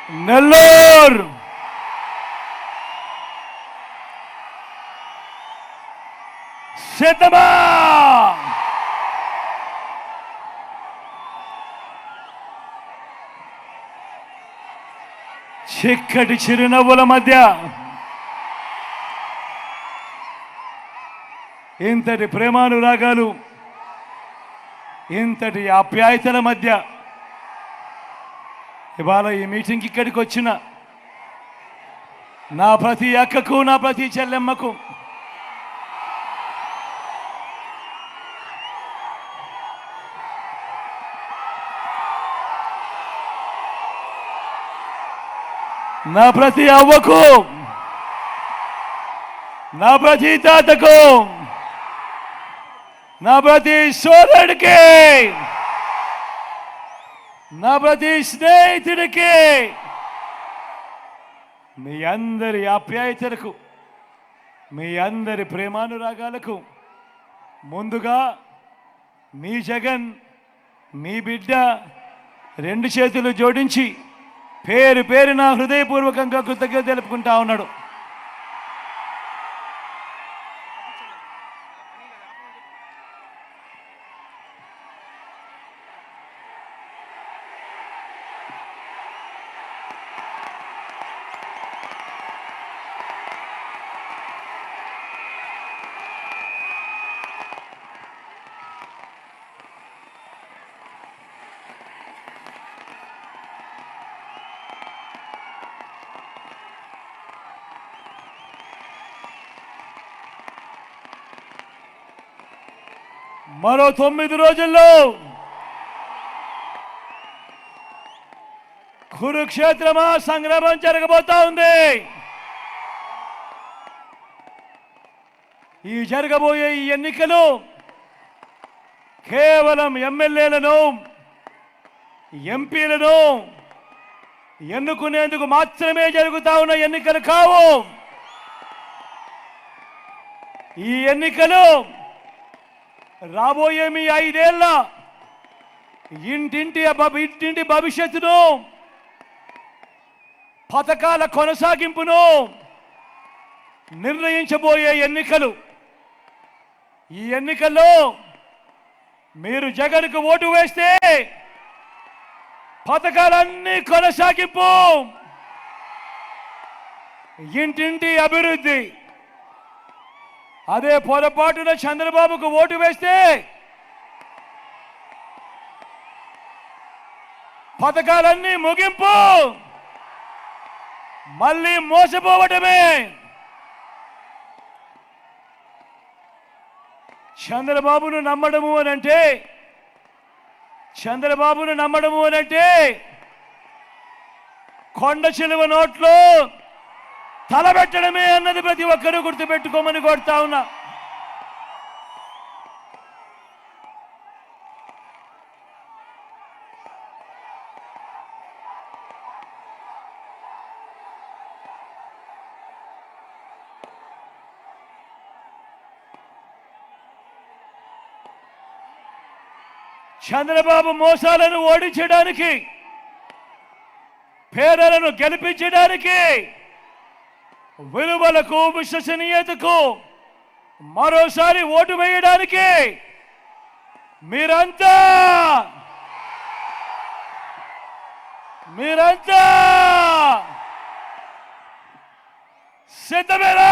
నెల్లూరు సిద్ధమా? చిక్కటి చిరునవ్వుల మధ్య ఇంతటి ప్రేమానురాగాలు, ఇంతటి ఆప్యాయతల మధ్య ఇవాళ ఈ మీటింగ్కి ఇక్కడికి వచ్చిన నా ప్రతి అక్కకు, నా ప్రతి చెల్లెమ్మకు నా ప్రతి అవ్వకు, నా ప్రతి తాతకు, నా ప్రతి సోదరుడికి, నా ప్రతి స్నేహితుడికి, మీ అందరి ఆప్యాయతలకు, మీ అందరి ప్రేమానురాగాలకు ముందుగా మీ జగన్, మీ బిడ్డ రెండు చేతులు జోడించి పేరు పేరున హృదయపూర్వకంగా కృతజ్ఞత తెలుపుకుంటా ఉన్నాడు. మరో 9 రోజుల్లో కురుక్షేత్రమా సంగ్రామం జరగబోతా ఉంది. ఈ జరగబోయే ఈ ఎన్నికలు కేవలం ఎమ్మెల్యేలను, ఎంపీలను ఎన్నుకునేందుకు మాత్రమే జరుగుతా ఉన్న ఎన్నికలు కావు. ఈ ఎన్నికలు రాబోయే మీ 5 ఏళ్ల ఇంటింటి భవిష్యత్తును, పథకాల కొనసాగింపును నిర్ణయించబోయే ఎన్నికలు. ఈ ఎన్నికల్లో మీరు జగన్కు ఓటు వేస్తే పథకాలన్నీ కొనసాగింపు, ఇంటింటి అభివృద్ధి. అదే పొరపాటున చంద్రబాబుకు ఓటు వేస్తే పథకాలన్నీ ముగింపు, మళ్ళీ మోసపోవటమే. చంద్రబాబును నమ్మడము అనంటే కొండ చిలువ నోట్లో తలబెట్టడమే అన్నది ప్రతి ఒక్కరూ గుర్తుపెట్టుకోమని కోరుతా ఉన్నా. చంద్రబాబు మోసాలను ఓడించడానికి, పేదలను గెలిపించడానికి, విలువలకు, విశ్వసనీయతకు మరోసారి ఓటు వేయడానికి మీరంతా సిద్ధమేనా?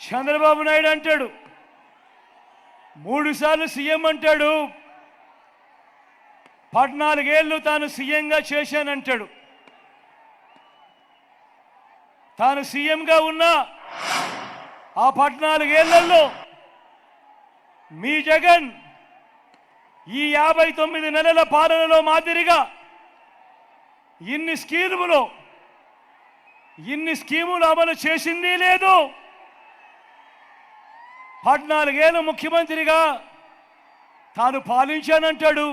చంద్రబాబు నాయుడు అంటాడు 3 సార్లు సీఎం అంటాడు, 14 ఏళ్ళు తాను సీఎంగా చేశానంటాడు. తాను సీఎంగా ఉన్న ఆ 14 ఏళ్లలో మీ జగన్ ఈ 59 నెలల పాలనలో మాదిరిగా ఇన్ని స్కీములు అమలు చేసింది లేదు. 14 ఏళ్ళు ముఖ్యమంత్రిగా తాను పాలించానంటాడు,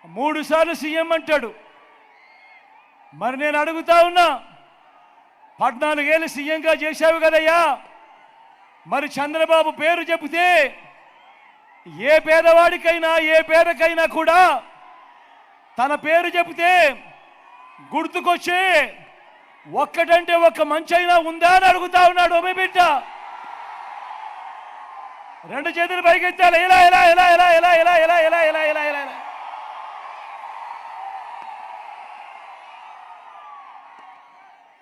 3 సార్లు సీఎం అంటాడు. మరి నేను అడుగుతా ఉన్నా, 14 ఏళ్ళు సీఎంగా చేశావు కదయ్యా, మరి చంద్రబాబు పేరు చెబితే ఏ పేదవాడికైనా ఏ పేదకైనా కూడా తన పేరు చెబితే గుర్తుకొచ్చే ఒక్కటంటే ఒక్క మంచైనా ఉందా అని అడుగుతా ఉన్నాడు మీ బిడ్డ. రెండు చేతులు పైకెత్తాలి. ఇలా ఇలా ఇలా ఇలా ఇలా ఇలా ఇలా ఇలా ఇలా ఇలా ఇలా ఇలా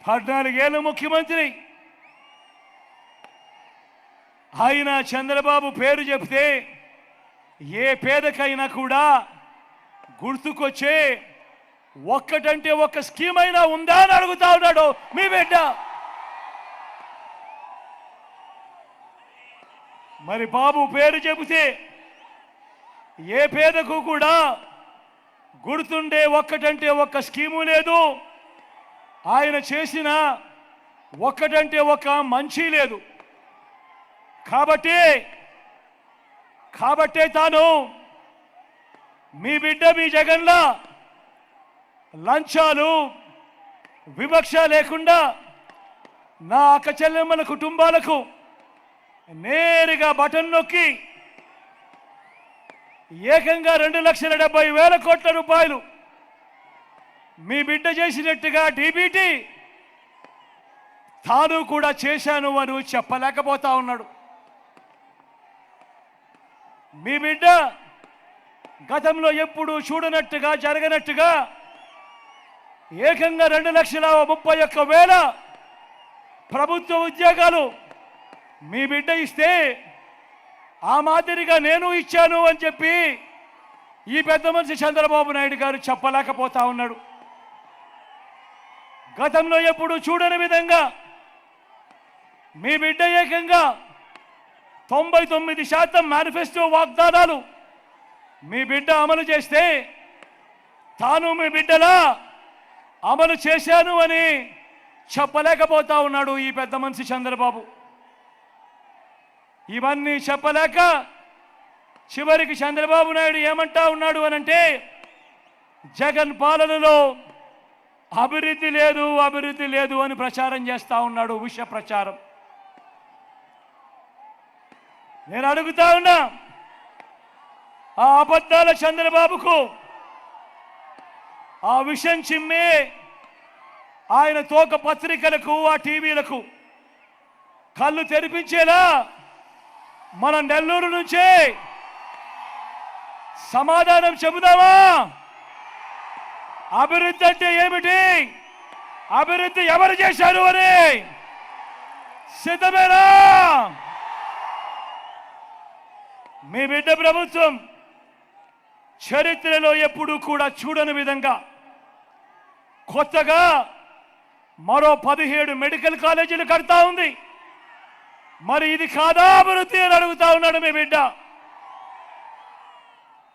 14 ఏళ్ళు ముఖ్యమంత్రి ఆయన చంద్రబాబు పేరు చెప్తే ఏ పేదకైనా కూడా గుర్తుకొచ్చే ఒక్కటంటే ఒక్క స్కీమ్ అయినా ఉందా అని అడుగుతా ఉన్నాడు మీ బిడ్డ. మరి బాబు పేరు చెబితే ఏ పేదకు కూడా గుర్తుండే ఒక్కటంటే ఒక్క స్కీము లేదు, ఆయన చేసిన ఒక్కటంటే ఒక్క మంచి లేదు. కాబట్టే తాను మీ బిడ్డ మీ జగన్లా లంచాలు వివక్ష లేకుండా నా అక్క చెల్లెమ్మల కుటుంబాలకు నేరుగా బటన్ నొక్కి ఏకంగా 2,70,000 కోట్ల రూపాయలు మీ బిడ్డ చేసినట్టుగా డీబీటీ తాను కూడా చేశాను అని చెప్పలేకపోతా ఉన్నాడు. మీ బిడ్డ గతంలో ఎప్పుడు చూడనట్టుగా జరగనట్టుగా ఏకంగా 2,31,000 ప్రభుత్వ ఉద్యోగాలు మీ బిడ్డ ఇస్తే ఆ మాదిరిగా నేను ఇచ్చాను అని చెప్పి ఈ పెద్ద మనిషి చంద్రబాబు నాయుడు గారు చెప్పలేకపోతా ఉన్నాడు. గతంలో ఎప్పుడు చూడని విధంగా మీ బిడ్డ ఏకంగా 99% మేనిఫెస్టో వాగ్దానాలు మీ బిడ్డ అమలు చేస్తే తాను మీ బిడ్డలా అమలు చేశాను అని చెప్పలేకపోతా ఉన్నాడు ఈ పెద్ద మనిషి చంద్రబాబు. ఇవన్నీ చెప్పలేక చివరికి చంద్రబాబు నాయుడు ఏమంటా ఉన్నాడు అనంటే జగన్ పాలనలో అభివృద్ధి లేదు అని ప్రచారం చేస్తా ఉన్నాడు, విష ప్రచారం. నేను అడుగుతా ఉన్నా, ఆ అబద్ధాల చంద్రబాబుకు ఆ విషయం చిమ్మే ఆయన తోక పత్రికలకు ఆ టీవీలకు కళ్ళు తెరిపించేలా మన నెల్లూరు నుంచే సమాధానం చెబుదామా? అభివృద్ధి అంటే ఏమిటి, అభివృద్ధి ఎవరు చేశారు అని సిద్ధమేనా? మీ బిడ్డ ప్రభుత్వం చరిత్రలో ఎప్పుడూ కూడా చూడని విధంగా కొత్తగా మరో 17 మెడికల్ కాలేజీలు కడతా ఉంది. మరి ఇది కాదా అభివృద్ధి అని అడుగుతా ఉన్నాడు మీ బిడ్డ.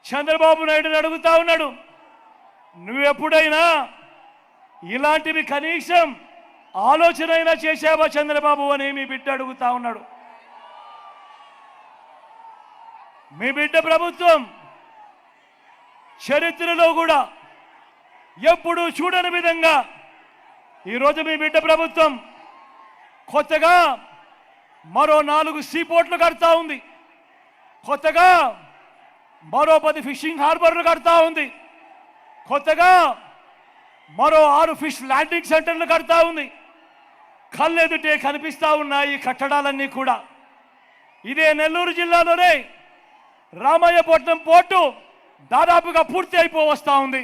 చంద్రబాబు నాయుడుని అడుగుతా ఉన్నాడు, నువ్వెప్పుడైనా ఇలాంటివి కనీసం ఆలోచన అయినా చేశావా చంద్రబాబు అని మీ బిడ్డ అడుగుతా ఉన్నాడు. మీ బిడ్డ ప్రభుత్వం చరిత్రలో కూడా ఎప్పుడూ చూడని విధంగా ఈరోజు మీ బిడ్డ ప్రభుత్వం కొత్తగా మరో 4 సీపోర్ట్లు కడతా ఉంది, కొత్తగా మరో 10 ఫిషింగ్ హార్బర్లు కడతా ఉంది, కొత్తగా మరో 6 ఫిష్ ల్యాండింగ్ సెంటర్లు కడతా ఉంది. కళ్ళెదుటే కనిపిస్తా ఉన్నాయి ఈ కట్టడాలన్నీ కూడా. ఇదే నెల్లూరు జిల్లాలోనే రామయ్యపట్నం పోర్టు దాదాపుగా పూర్తి అయిపోవస్తా ఉంది.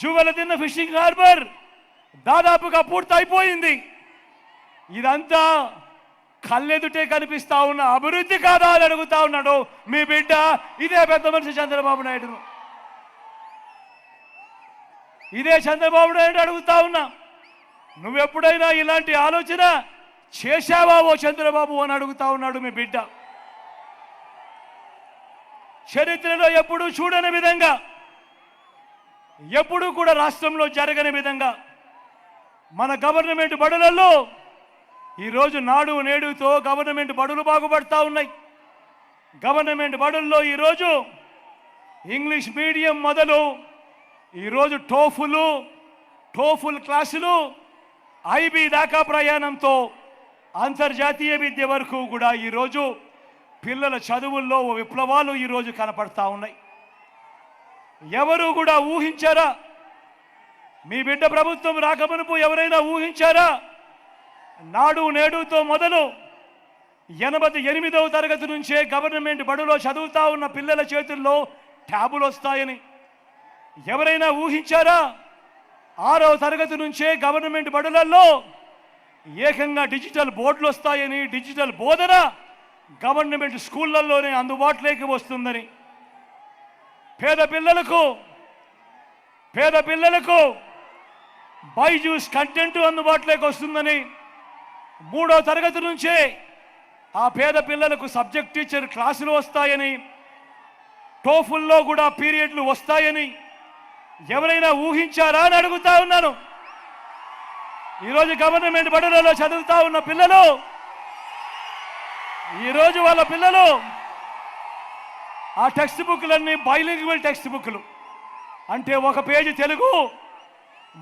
జువెలదిన్న ఫిషింగ్ హార్బర్ దాదాపుగా పూర్తి అయిపోయింది. ఇదంతా కళ్ళెదుటే కనిపిస్తా ఉన్న అభివృద్ధి కాదా అని అడుగుతా ఉన్నాడు మీ బిడ్డ. ఇదే పెద్ద మనిషి చంద్రబాబు నాయుడును, ఇదే చంద్రబాబు నాయుడు అడుగుతా ఉన్నా, నువ్వెప్పుడైనా ఇలాంటి ఆలోచన చేశావా ఓ చంద్రబాబు అని అడుగుతా ఉన్నాడు మీ బిడ్డ. చరిత్రలో ఎప్పుడూ చూడని విధంగా, ఎప్పుడూ కూడా రాష్ట్రంలో జరగని విధంగా మన గవర్నమెంట్ బడులలో ఈరోజు నాడు నేడుతో గవర్నమెంట్ బడులు బాగుపడతా ఉన్నాయి. గవర్నమెంట్ బడుల్లో ఈరోజు ఇంగ్లీష్ మీడియం మొదలు ఈరోజు టోఫుల్ క్లాసులు ఐబీ దాకా ప్రయాణంతో అంతర్జాతీయ విద్య వరకు కూడా ఈరోజు పిల్లల చదువుల్లో విప్లవాలు ఈరోజు కనపడతా ఉన్నాయి. ఎవరు కూడా ఊహించారా? మీ బిడ్డ ప్రభుత్వం రాకమునుపు ఎవరైనా ఊహించారా? నాడు నేడుతో మొదలు 88వ తరగతి నుంచే గవర్నమెంట్ బడులో చదువుతా ఉన్న పిల్లల చేతుల్లో ట్యాబులు వస్తాయని ఎవరైనా ఊహించారా? 6వ తరగతి నుంచే గవర్నమెంట్ బడులలో ఏకంగా డిజిటల్ బోర్డులు వస్తాయని, డిజిటల్ బోధన గవర్నమెంట్ స్కూళ్ళల్లోనే అందుబాటులోకి వస్తుందని, పేద పిల్లలకు బైజూస్ కంటెంట్ అందుబాటులోకి వస్తుందని, 3వ తరగతి నుంచే ఆ పేద పిల్లలకు సబ్జెక్ట్ టీచర్ క్లాసులు వస్తాయని, టోఫుల్లో కూడా పీరియడ్లు వస్తాయని ఎవరైనా ఊహించారా అని అడుగుతా ఉన్నాను. ఈరోజు గవర్నమెంట్ బడులలో చదువుతా ఉన్న పిల్లలు, ఈరోజు వాళ్ళ పిల్లలు ఆ టెక్స్ట్ బుక్లన్నీ బైలింగ్వల్ టెక్స్ట్ బుక్లు, అంటే ఒక పేజీ తెలుగు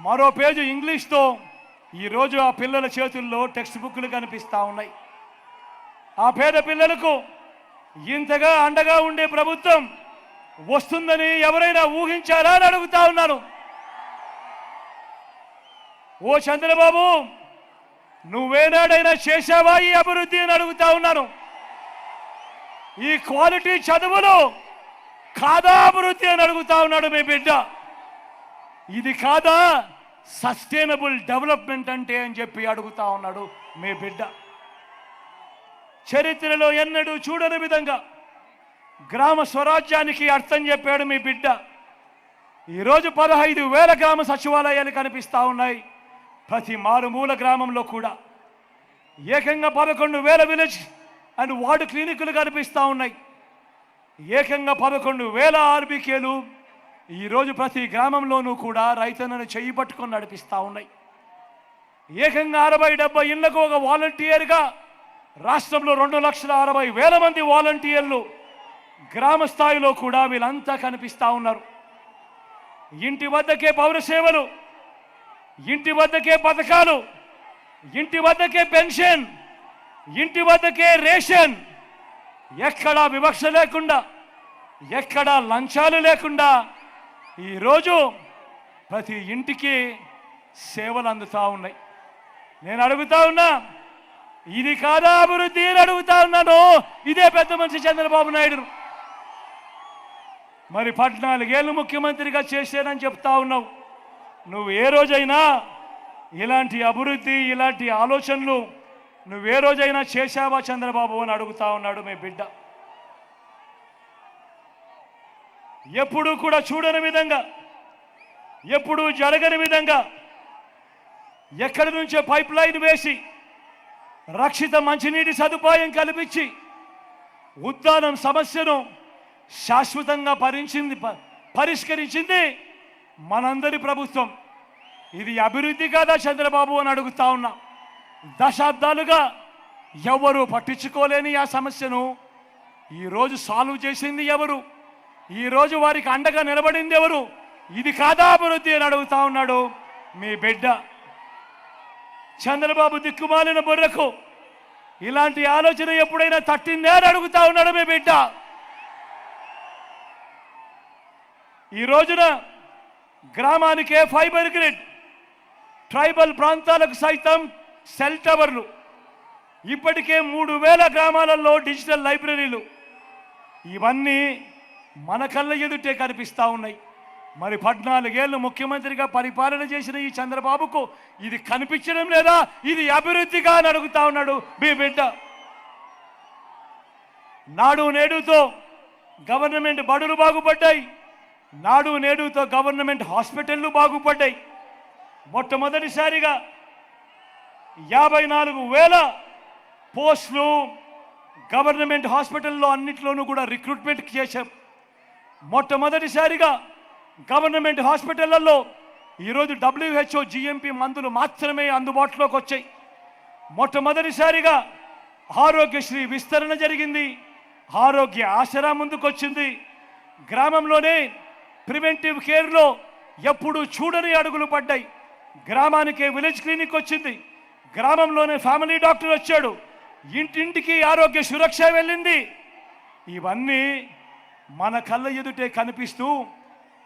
మరో పేజీ ఇంగ్లీష్తో ఈరోజు ఆ పిల్లల చేతుల్లో టెక్స్ట్ బుక్లు కనిపిస్తూ ఉన్నాయి. ఆ పేద పిల్లలకు ఇంతగా అండగా ఉండే ప్రభుత్వం వస్తుందని ఎవరైనా ఊహించారా అని అడుగుతా ఉన్నాను. ఓ చంద్రబాబు, నువ్వేనాడైనా చేశావా ఈ అభివృద్ధి అని అడుగుతా ఉన్నాను. ఈ క్వాలిటీ చదువులు కాదా అభివృద్ధి అని అడుగుతా ఉన్నాడు మీ బిడ్డ. ఇది కాదా సస్టైనబుల్ డెవలప్మెంట్ అంటే అని చెప్పి అడుగుతా ఉన్నాడు మీ బిడ్డ. చరిత్రలో ఎన్నడూ చూడని విధంగా గ్రామ స్వరాజ్యానికి అర్థం చెప్పాడు మీ బిడ్డ. ఈరోజు 15,000 గ్రామ సచివాలయాలు కనిపిస్తూ ఉన్నాయి. ప్రతి మారుమూల గ్రామంలో కూడా ఏకంగా 11,000 విలేజ్ అండ్ వార్డు క్లినిక్లు కనిపిస్తూ ఉన్నాయి. ఏకంగా 11,000 ఆర్బీకేలు ఈరోజు ప్రతి గ్రామంలోనూ కూడా రైతన్నను చెయ్యి పట్టుకొని నడిపిస్తూ ఉన్నాయి. ఏకంగా 60-70 ఇళ్లకు ఒక వాలంటీర్గా రాష్ట్రంలో 2,60,000 మంది వాలంటీర్లు గ్రామ స్థాయిలో కూడా వీళ్ళంతా కనిపిస్తూ ఉన్నారు. ఇంటి వద్దకే పౌర సేవలు, ఇంటి వద్దకే పథకాలు, ఇంటి వద్దకే పెన్షన్, ఇంటి వద్దకే రేషన్, ఎక్కడా వివక్ష లేకుండా, ఎక్కడా లంచాలు లేకుండా ఈరోజు ప్రతి ఇంటికి సేవలు అందుతూ ఉన్నాయి. నేను అడుగుతా ఉన్నా, ఇది కాదా అభివృద్ధి అని అడుగుతా ఉన్నాను ఇదే పెద్ద మనిషి చంద్రబాబు నాయుడు. మరి 14 ఏళ్ళు ముఖ్యమంత్రిగా చేశానని చెప్తా ఉన్నావు. నువ్వు ఏ రోజైనా ఇలాంటి అభివృద్ధి, ఇలాంటి ఆలోచనలు నువ్వే రోజైనా చేశావా చంద్రబాబు అని అడుగుతా ఉన్నాడు మీ బిడ్డ. ఎప్పుడూ కూడా చూడని విధంగా, ఎప్పుడూ జరగని విధంగా ఎక్కడి నుంచో పైప్ లైన్ వేసి రక్షిత మంచినీటి సదుపాయం కల్పించి ఉద్దానం సమస్యను శాశ్వతంగా పరిష్కరించింది మనందరి ప్రభుత్వం. ఇది అభివృద్ధి కాదా చంద్రబాబు అని అడుగుతా ఉన్నా. దశాబ్దాలుగా ఎవరు పట్టించుకోలేని ఆ సమస్యను ఈరోజు సాల్వ్ చేసింది ఎవరు? ఈరోజు వారికి అండగా నిలబడింది ఎవరు? ఇది కాదా అభివృద్ధి అని అడుగుతా ఉన్నాడు మీ బిడ్డ. చంద్రబాబు దిక్కుమాలిన బుర్రకు ఇలాంటి ఆలోచన ఎప్పుడైనా తట్టిందే అని అడుగుతా ఉన్నాడు మీ బిడ్డ. ఈ రోజున గ్రామానికే ఫైబర్ గ్రిడ్, ట్రైబల్ ప్రాంతాలకు సైతం సెల్ టవర్లు, ఇప్పటికే 3,000 గ్రామాలలో డిజిటల్ లైబ్రరీలు, ఇవన్నీ మన కళ్ళ ఎదుటే కనిపిస్తూ ఉన్నాయి. మరి 14 ఏళ్ళు ముఖ్యమంత్రిగా పరిపాలన చేసిన ఈ చంద్రబాబుకు ఇది కనిపించడం లేదా? ఇది అభివృద్ధిగా అని అడుగుతా ఉన్నాడు మీ బిడ్డ. నాడు నేడుతో గవర్నమెంట్ బడులు బాగుపడ్డాయి, నాడు నేడుతో గవర్నమెంట్ హాస్పిటళ్ళు బాగుపడ్డాయి. మొట్టమొదటిసారిగా 54,000 పోస్టులు గవర్నమెంట్ హాస్పిటల్లో అన్నింటిలోనూ కూడా రిక్రూట్మెంట్ చేశాం. మొట్టమొదటిసారిగా గవర్నమెంట్ హాస్పిటళ్లలో ఈరోజు WHO GMP మందులు మాత్రమే అందుబాటులోకి వచ్చాయి. మొట్టమొదటిసారిగా ఆరోగ్యశ్రీ విస్తరణ జరిగింది, ఆరోగ్య ఆసరా ముందుకొచ్చింది. గ్రామంలోనే ప్రివెంటివ్ కేర్లో ఎప్పుడు చూడని అడుగులు పడ్డాయి. గ్రామానికే విలేజ్ క్లినిక్ వచ్చింది, గ్రామంలోనే ఫ్యామిలీ డాక్టర్ వచ్చాడు, ఇంటింటికి ఆరోగ్య సురక్ష వెళ్ళింది. ఇవన్నీ మన కళ్ళ ఎదుటే కనిపిస్తూ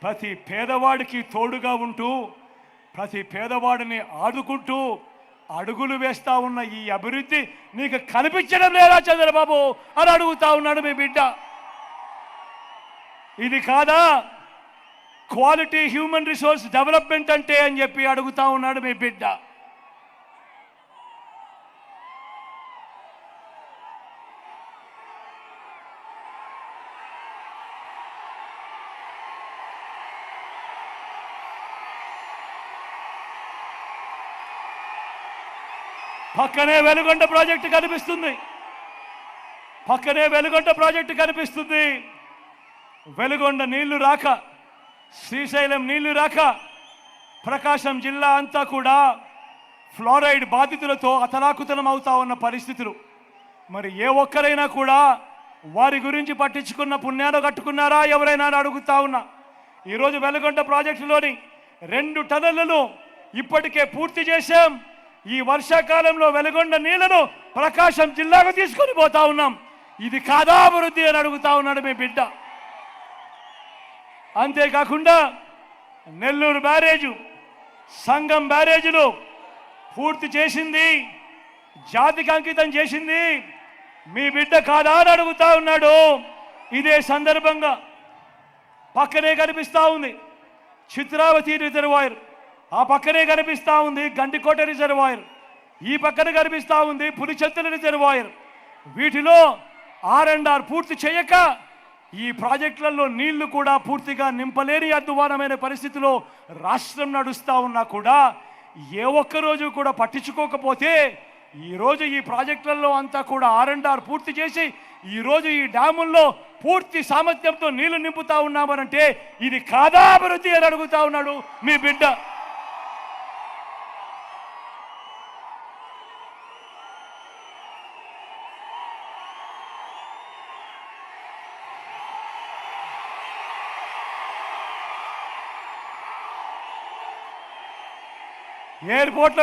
ప్రతి పేదవాడికి తోడుగా ఉంటూ ప్రతి పేదవాడిని ఆదుకుంటూ అడుగులు వేస్తా ఉన్న ఈ అభివృద్ధి నీకు కనిపించడం లేదా చంద్రబాబు అని అడుగుతా ఉన్నాడు మీ బిడ్డ. ఇది కాదా క్వాలిటీ హ్యూమన్ రిసోర్స్ డెవలప్మెంట్ అంటే అని చెప్పి అడుగుతా ఉన్నాడు మీ బిడ్డ. పక్కనే వెలుగొండ ప్రాజెక్టు కనిపిస్తుంది, పక్కనే వెలుగొండ ప్రాజెక్టు కనిపిస్తుంది. వెలుగొండ నీళ్లు రాక, శ్రీశైలం నీళ్లు రాక ప్రకాశం జిల్లా అంతా కూడా ఫ్లోరైడ్ బాధితులతో అతలాకుతలం అవుతా ఉన్న పరిస్థితులు. మరి ఏ ఒక్కరైనా కూడా వారి గురించి పట్టించుకున్న పుణ్యాలు కట్టుకున్నారా ఎవరైనా అడుగుతా ఉన్నా. ఈరోజు వెలుగొండ ప్రాజెక్టులోని 2 టన్నులను ఇప్పటికే పూర్తి చేశాం. ఈ వర్షాకాలంలో వెలుగొండ నీళ్లను ప్రకాశం జిల్లాకు తీసుకొని పోతా ఉన్నాం. ఇది కాదా అభివృద్ధి అని అడుగుతా ఉన్నాడు మీ బిడ్డ. అంతేకాకుండా నెల్లూరు బ్యారేజు, సంగం బ్యారేజీలు పూర్తి చేసింది, జాతికి అంకితం చేసింది మీ బిడ్డ కాదా అని అడుగుతా ఉన్నాడు. ఇదే సందర్భంగా పక్కనే కనిపిస్తా ఉంది చిత్రావతి రిజర్వాయర్, ఆ పక్కనే కనిపిస్తా ఉంది గండికోట రిజర్వాయర్, ఈ పక్కన కనిపిస్తా ఉంది పులిచెత్తల రిజర్వాయర్. వీటిలో R&R పూర్తి చేయక ఈ ప్రాజెక్టులలో నీళ్లు కూడా పూర్తిగా నింపలేని అధ్వానమైన పరిస్థితిలో రాష్ట్రం నడుస్తూ ఉన్నా కూడా ఏ ఒక్కరోజు కూడా పట్టించుకోకపోతే ఈరోజు ఈ ప్రాజెక్టులలో అంతా కూడా R&R పూర్తి చేసి ఈరోజు ఈ డ్యాముల్లో పూర్తి సామర్థ్యంతో నీళ్లు నింపుతా ఉన్నామనంటే ఇది కాదా అభివృద్ధి అని అడుగుతా ఉన్నాడు మీ బిడ్డ. ఎయిర్పోర్ట్ల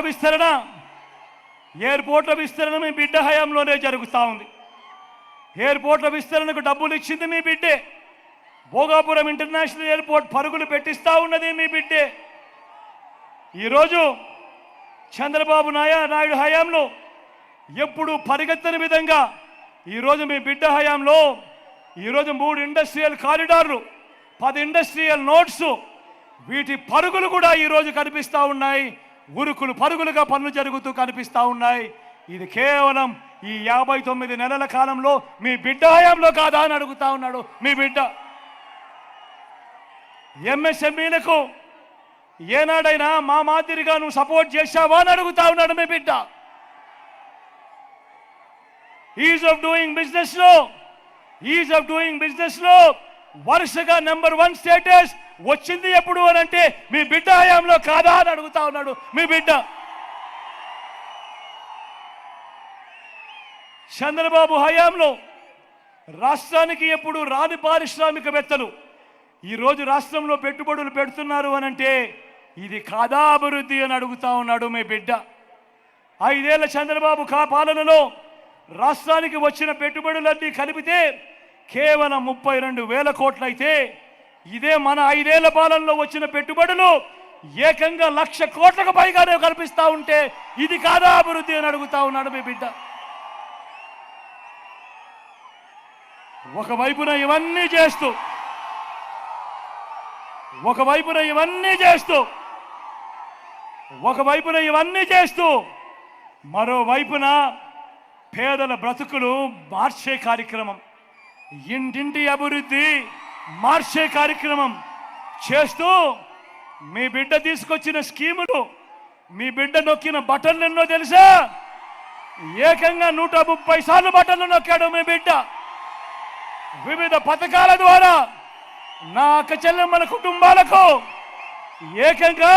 విస్తరణ మీ బిడ్డ హయాంలోనే జరుగుతూ ఉంది. ఎయిర్పోర్ట్ల విస్తరణకు డబ్బులు ఇచ్చింది మీ బిడ్డే. భోగాపురం ఇంటర్నేషనల్ ఎయిర్పోర్ట్ పరుగులు పెట్టిస్తూ ఉన్నది మీ బిడ్డే. ఈరోజు చంద్రబాబు నాయుడు హయాంలో ఎప్పుడు పరిగెత్తని విధంగా ఈరోజు మీ బిడ్డ హయాంలో ఈరోజు 3 ఇండస్ట్రియల్ కారిడార్లు, 10 ఇండస్ట్రియల్ నోట్స్, వీటి పరుగులు కూడా ఈరోజు కనిపిస్తూ ఉన్నాయి. ఉరుకులు పరుగులుగా పనులు జరుగుతూ కనిపిస్తూ ఉన్నాయి. ఇది కేవలం ఈ 59 నెలల కాలంలో మీ బిడ్డ హయాంలో కాదా అని అడుగుతా ఉన్నాడు మీ బిడ్డ. MSMEలకు ఏనాడైనా మా మాదిరిగా నువ్వు సపోర్ట్ చేశావా అని అడుగుతా ఉన్నాడు మీ బిడ్డ. ఈజ్ ఆఫ్ డూయింగ్ బిజినెస్ లో వరుసగా నెంబర్ 1 స్టేటస్ వచ్చింది ఎప్పుడు అని అంటే మీ బిడ్డ హయాంలో కాదా అని అడుగుతా ఉన్నాడు మీ బిడ్డ. చంద్రబాబు హయాంలో రాష్ట్రానికి ఎప్పుడు రాని పారిశ్రామికవేత్తలు ఈరోజు రాష్ట్రంలో పెట్టుబడులు పెడుతున్నారు అని అంటే ఇది కాదా అభివృద్ధి అని అడుగుతా ఉన్నాడు మీ బిడ్డ. 5 ఏళ్ల చంద్రబాబు పాలనలో రాష్ట్రానికి వచ్చిన పెట్టుబడులన్నీ కలిపితే కేవలం 32,000 కోట్లు అయితే ఇదే మన 5 ఏళ్ల పాలనలో వచ్చిన పెట్టుబడులు ఏకంగా 1,00,000 కోట్లకు పైగానే కల్పిస్తా ఉంటే ఇది కాదా అభివృద్ధి అని అడుగుతా ఉన్నాడు మీ బిడ్డ. ఒకవైపున ఇవన్నీ చేస్తూ మరోవైపున పేదల బ్రతుకులు మార్చే కార్యక్రమం, ఇంటింటి అభివృద్ధి మార్చే కార్యక్రమం చేస్తూ మీ బిడ్డ తీసుకొచ్చిన స్కీములు, మీ బిడ్డ నొక్కిన బటన్లు ఎన్నో తెలుసా? ఏకంగా 130 సార్లు బటన్లు నొక్కాడు మీ బిడ్డ. వివిధ పథకాల ద్వారా నా అక్క చెల్లెమ్మల కుటుంబాలకు ఏకంగా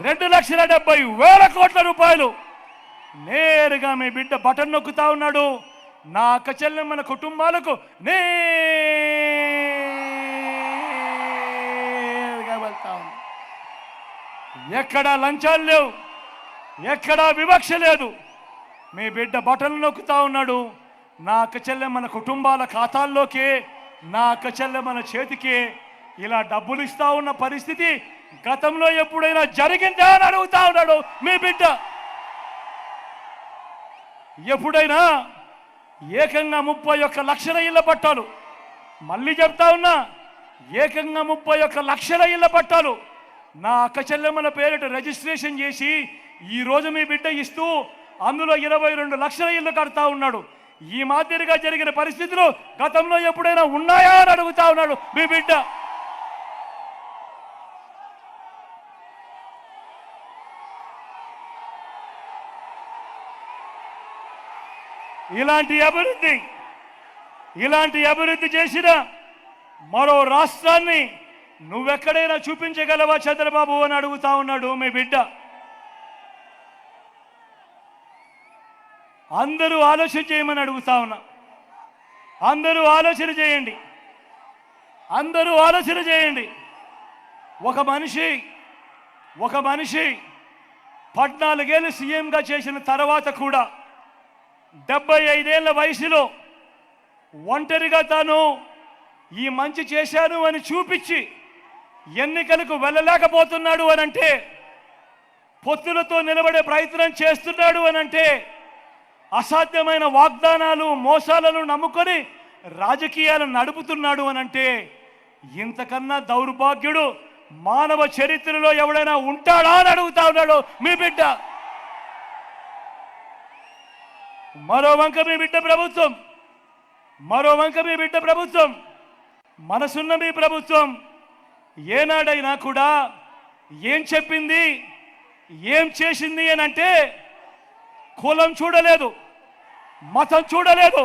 2,70,000 కోట్ల రూపాయలు నేరుగా మీ బిడ్డ బటన్ నొక్కుతా ఉన్నాడు. నా అక్క చెల్లెమ్మల కుటుంబాలకు నేరుగా వెళ్తా ఉంది. ఎక్కడా లంచాలు లేవు, ఎక్కడా వివక్ష లేదు. మీ బిడ్డ బటన్లు నొక్కుతా ఉన్నాడు. నా అక్క చెల్లెమ్మల కుటుంబాల ఖాతాల్లోకే, నా అక్క చెల్లెమ్మల చేతికే ఇలా డబ్బులు ఇస్తా ఉన్న పరిస్థితి గతంలో ఎప్పుడైనా జరిగిందా అని అడుగుతా ఉన్నాడు మీ బిడ్డ. ఎప్పుడైనా ఏకంగా 31 లక్షల ఇళ్ల పట్టాలు, మళ్ళీ చెప్తా ఉన్నా, ఏకంగా 31 లక్షల ఇళ్ల పట్టాలు నా అక్క చెల్లెమ్మల పేరిట రిజిస్ట్రేషన్ చేసి ఈరోజు మీ బిడ్డ ఇస్తూ అందులో 22 లక్షల ఇళ్లు కడతా ఉన్నాడు. ఈ మాదిరిగా జరిగిన పరిస్థితులు గతంలో ఎప్పుడైనా ఉన్నాయా అని అడుగుతా ఉన్నాడు మీ బిడ్డ. ఇలాంటి అభివృద్ధి చేసిన మరో రాష్ట్రాన్ని నువ్వెక్కడైనా చూపించగలవా చంద్రబాబు అని అడుగుతా ఉన్నాడు మీ బిడ్డ. అందరూ ఆలోచన చేయమని అడుగుతా ఉన్నా. అందరూ ఆలోచన చేయండి. ఒక మనిషి 14 ఏళ్ళు సీఎంగా చేసిన తర్వాత కూడా 75 ఏళ్ల వయసులో ఒంటరిగా తాను ఈ మంచి చేశాను అని చూపించి ఎన్నికలకు వెళ్ళలేకపోతున్నాడు అనంటే, పొత్తులతో నిలబడే ప్రయత్నం చేస్తున్నాడు అనంటే, అసాధ్యమైన వాగ్దానాలు మోసాలను నమ్ముకొని రాజకీయాలు నడుపుతున్నాడు అనంటే, ఇంతకన్నా దౌర్భాగ్యుడు మానవ చరిత్రలో ఎవడైనా ఉంటాడా అని అడుగుతా ఉన్నాడు మీ బిడ్డ. మరో వంక మీ బిడ్డ ప్రభుత్వం, మనసున్న మీ ప్రభుత్వం ఏనాడైనా కూడా ఏం చెప్పింది, ఏం చేసింది అని అంటే, కులం చూడలేదు, మతం చూడలేదు,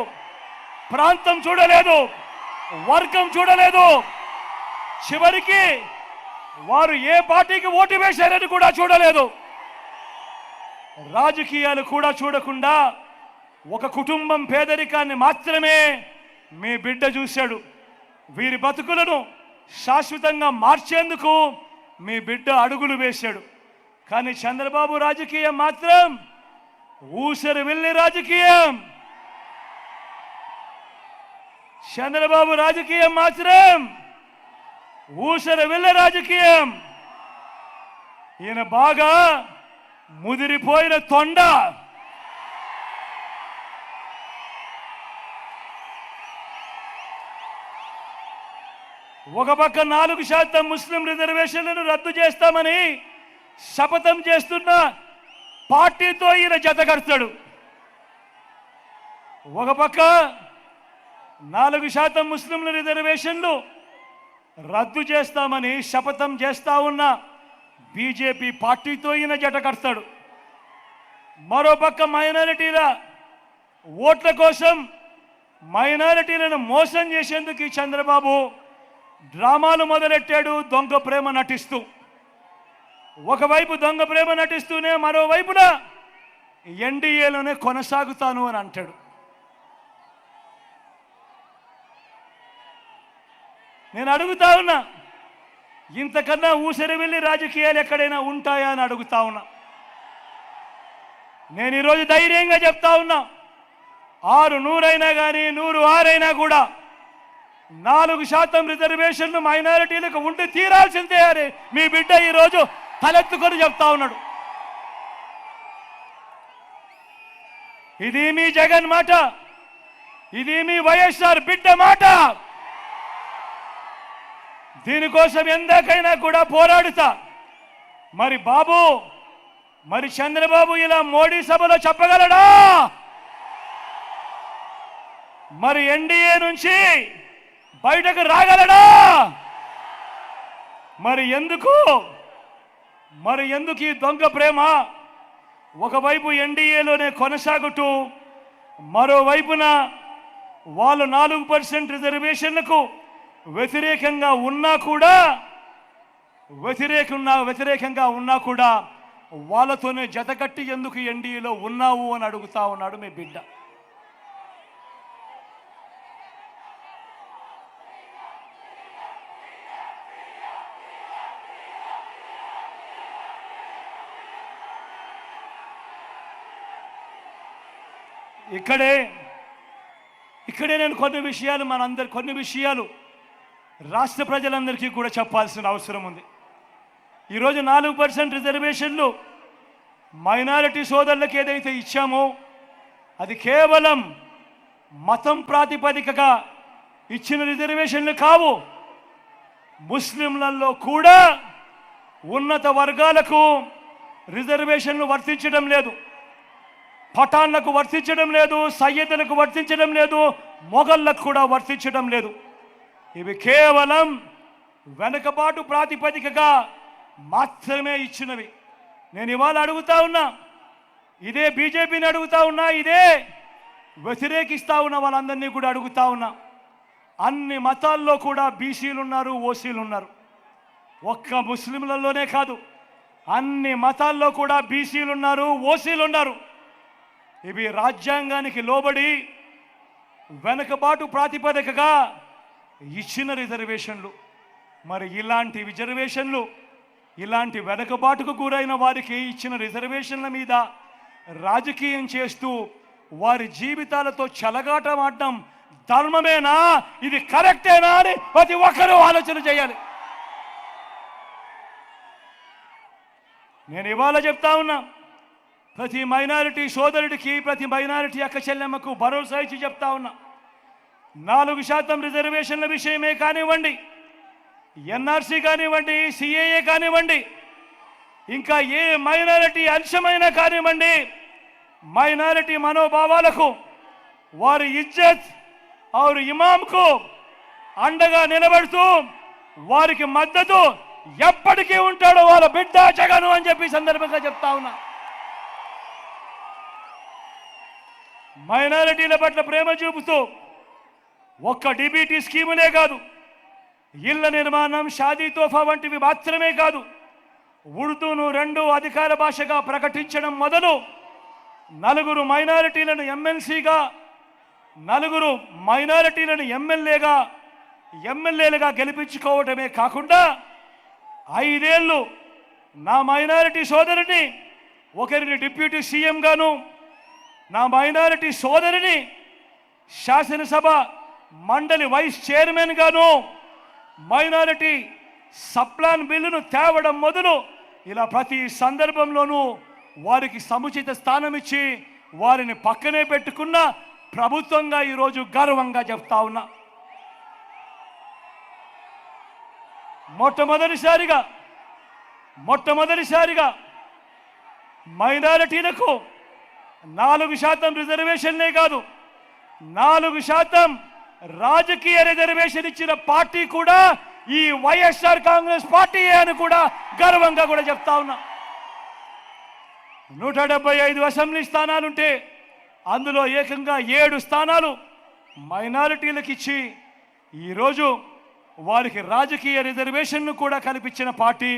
ప్రాంతం చూడలేదు, వర్గం చూడలేదు, చివరికి వారు ఏ పార్టీకి ఓటు వేశారని కూడా చూడలేదు. రాజకీయాలు కూడా చూడకుండా ఒక కుటుంబం పేదరికాన్ని మాత్రమే మీ బిడ్డ చూశాడు. వీరి బతుకులను శాశ్వతంగా మార్చేందుకు మీ బిడ్డ అడుగులు వేశాడు. కానీ చంద్రబాబు రాజకీయం మాత్రం ఊసరి వెళ్ళి రాజకీయం. చంద్రబాబు రాజకీయం మాత్రం ఊసరి వెళ్ళే రాజకీయం. ఈయన బాగా ముదిరిపోయిన తొండ. ఒక పక్క 4% ముస్లిం రిజర్వేషన్లను రద్దు చేస్తామని శపథం చేస్తున్న పార్టీతో ఈయన జతకడతాడు. ఒక పక్క 4% ముస్లింల రిజర్వేషన్లు రద్దు చేస్తామని శపథం చేస్తా ఉన్న బీజేపీ పార్టీతో ఈయన జత కడతాడు. మరోపక్క మైనారిటీల ఓట్ల కోసం మైనారిటీలను మోసం చేసేందుకు ఈ చంద్రబాబు డ్రామాలు మొదలెట్టాడు. దొంగ ప్రేమ నటిస్తూ, ఒకవైపు దొంగ ప్రేమ నటిస్తూనే మరోవైపున ఎన్డీఏలోనే కొనసాగుతాను అని అంటాడు. నేను అడుగుతా ఉన్నా, ఇంతకన్నా ఊసరి వెళ్ళి రాజకీయాలు ఎక్కడైనా ఉంటాయా అని అడుగుతా ఉన్నా. నేను ఈరోజు ధైర్యంగా చెప్తా ఉన్నా, 600 అయినా కానీ 106 అయినా కూడా 4% రిజర్వేషన్లు మైనారిటీలకు ఉండి తీరాల్సిందే అని మీ బిడ్డ ఈరోజు తలెత్తుకొని చెప్తా ఉన్నాడు. ఇది మీ జగన్ మాట, ఇది మీ వైఎస్ఆర్ బిడ్డ మాట. దీనికోసం ఎందాకైనా కూడా పోరాడుతా. మరి చంద్రబాబు ఇలా మోడీ సభలో చెప్పగలడా? మరి ఎన్డీఏ నుంచి బయటకు రాగలడా? మరి ఎందుకు ఈ దొంగ ప్రేమ? ఒకవైపు ఎన్డీఏలోనే కొనసాగుతూ మరోవైపున వాళ్ళు 4% రిజర్వేషన్లకు వ్యతిరేకంగా ఉన్నా కూడా వాళ్ళతోనే జతకట్టి ఎందుకు ఎన్డీఏలో ఉన్నావు అని అడుగుతా ఉన్నాడు మీ బిడ్డ. ఇక్కడే నేను కొన్ని విషయాలు రాష్ట్ర ప్రజలందరికీ కూడా చెప్పాల్సిన అవసరం ఉంది. ఈరోజు 4% రిజర్వేషన్లు మైనారిటీ సోదరులకు ఏదైతే ఇచ్చామో అది కేవలం మతం ప్రాతిపదికగా ఇచ్చిన రిజర్వేషన్లు కావు. ముస్లింలలో కూడా ఉన్నత వర్గాలకు రిజర్వేషన్లు వర్తించడం లేదు, పఠాన్లకు వర్తించడం లేదు, సయ్యదులకు వర్తించడం లేదు, మొఘళ్ళకు కూడా వర్తించడం లేదు. ఇవి కేవలం వెనుకబాటు ప్రాతిపదికగా మాత్రమే ఇచ్చినవి. నేను ఇవాళ అడుగుతా ఉన్నా, ఇదే బీజేపీని అడుగుతా ఉన్నా, ఇదే వ్యతిరేకిస్తా ఉన్న వాళ్ళందరినీ కూడా అడుగుతా ఉన్నా. అన్ని మతాల్లో కూడా బీసీలు ఉన్నారు, ఓసీలు ఉన్నారు. ఒక్క ముస్లింలలోనే కాదు, అన్ని మతాల్లో కూడా బీసీలు ఉన్నారు, ఓసీలు ఉన్నారు. ఇవి రాజ్యాంగానికి లోబడి వెనుకబాటు ప్రాతిపదికగా ఇచ్చిన రిజర్వేషన్లు. మరి ఇలాంటి రిజర్వేషన్లు, ఇలాంటి వెనుకబాటుకు గురైన వారికి ఇచ్చిన రిజర్వేషన్ల మీద రాజకీయం చేస్తూ వారి జీవితాలతో చెలగాటమాడడం ధర్మమేనా, ఇది కరెక్టేనా అని ప్రతి ఒక్కరూ ఆలోచన చేయాలి. నేను ఇవాళ చెప్తా ఉన్నా, ప్రతి మైనారిటీ సోదరుడికి, ప్రతి మైనారిటీ అక్క చెల్లెమ్మకు భరోసా ఇచ్చి చెప్తా ఉన్నా, 4% రిజర్వేషన్ల విషయమే కానివ్వండి, ఎన్ఆర్సీ కానివ్వండి, సిఏఏ కానివ్వండి, ఇంకా ఏ మైనారిటీ అంశమైనా కానివ్వండి, మైనారిటీ మనోభావాలకు, వారి ఇజ్జత్ और ఇమాంకు అండగా నిలబడుతూ వారికి మద్దతు ఎప్పటికీ ఉంటాడో వాళ్ళ బిడ్డ జగను అని చెప్పి సందర్భంగా చెప్తా ఉన్నా. మైనారిటీల పట్ల ప్రేమ చూపుతూ ఒక్క డిబిటీ స్కీములే కాదు, ఇళ్ల నిర్మాణం, షాదీ తోఫా వంటివి మాత్రమే కాదు, ఉర్దూను 2 అధికార భాషగా ప్రకటించడం మొదలు 4 మైనారిటీలను ఎమ్మెల్సీగా, 4 మైనారిటీలను ఎమ్మెల్యేలుగా గెలిపించుకోవటమే కాకుండా 5 ఏళ్ళు నా మైనారిటీ సోదరిని ఒకరిని డిప్యూటీ సీఎం గాను, నా మైనారిటీ సోదరిని శాసనసభ మండలి వైస్ చైర్మన్ గాను, మైనారిటీ సప్లాన్ బిల్లును తేవడం మొదలు ఇలా ప్రతి సందర్భంలోనూ వారికి సముచిత స్థానం ఇచ్చి వారిని పక్కనే పెట్టుకున్న ప్రభుత్వంగా ఈరోజు గర్వంగా చెప్తా ఉన్నా. మొట్టమొదటిసారిగా మైనారిటీలకు 4% రిజర్వేషన్లే కాదు, 4% రాజకీయ రిజర్వేషన్ ఇచ్చిన పార్టీ కూడా ఈ వైఎస్ఆర్ కాంగ్రెస్ పార్టీ అని కూడా గర్వంగా కూడా చెప్తా ఉన్నా. 175 అసెంబ్లీ స్థానాలుంటే అందులో ఏకంగా 7 స్థానాలు మైనారిటీలకు ఇచ్చి ఈరోజు వారికి రాజకీయ రిజర్వేషన్ను కూడా కల్పించిన పార్టీ